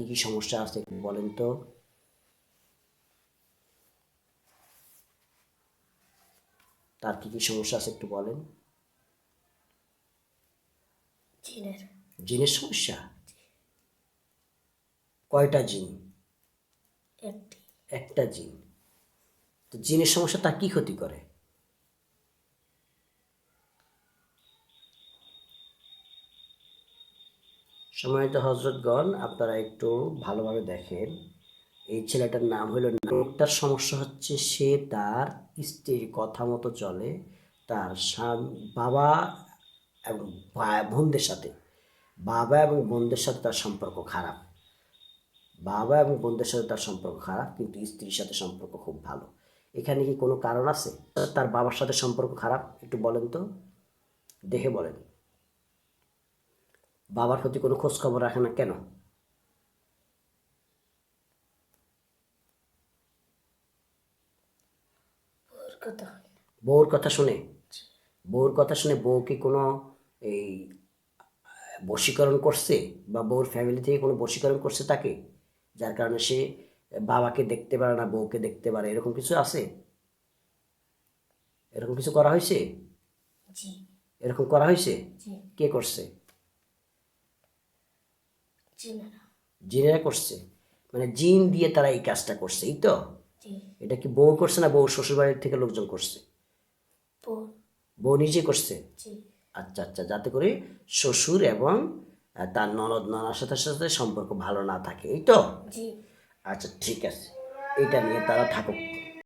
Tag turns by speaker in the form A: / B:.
A: কি সমস্যা আছে একটু বলেন তো। তার কি কি সমস্যা আছে একটু বলেন।
B: জিনের
A: জিনের সমস্যা? কয়টা জিন?
B: একটি
A: একটা জিন। তো জিনের সমস্যা তার কি ক্ষতি করে? সম্মানিত হজরতগণ, আপনারা একটু ভালোভাবে দেখেন। এই ছেলেটার নাম হলো, লোকটার সমস্যা হচ্ছে সে তার স্ত্রীর কথা মতো চলে, তার বাবা এবং বোনদের সাথে, বাবা এবং বোনদের সাথে তার সম্পর্ক খারাপ। বাবা এবং বোনদের সাথে তার সম্পর্ক খারাপ, কিন্তু স্ত্রীর সাথে সম্পর্ক খুব ভালো। এখানে কি কোনো কারণ আছে? তার বাবার সাথে সম্পর্ক খারাপ একটু বলেন তো, দেখে বলেন। বাবার প্রতি কোনো খোঁজ খবর রাখে না কেন?
B: ওর কথা হয়।
A: বউর কথা শুনে? বউর কথা শুনে বউ কি কোনো এই বশীকরণ করছে, বা বউর ফ্যামিলি থেকে কোনো বশীকরণ করছে তাকে, যার কারণে সে বাবাকে দেখতে পারে না, বউকে দেখতে পারে, এরকম কিছু আছে? এরকম কিছু করা হয়েছে?
B: জি
A: এরকম করা হয়েছে?
B: জি
A: কে করছে?
B: জিনেরা।
A: জিনেরা করছে? মানে জিন দিয়ে তারা এই কাজটা করছে, এই তো?
B: জি
A: এটা কি বউ করছে না বউ শ্বশুরবাড়ির থেকে লোকজন করছে?
B: বোন।
A: বউ নিজে করছে?
B: জি
A: আচ্ছা আচ্ছা, যাতে করে শ্বশুর এবং তার ননদ ননার সাথে সাথে সম্পর্ক ভালো না থাকে, এই তো?
B: জি
A: আচ্ছা ঠিক আছে, এটা নিয়ে তারা থাকুক।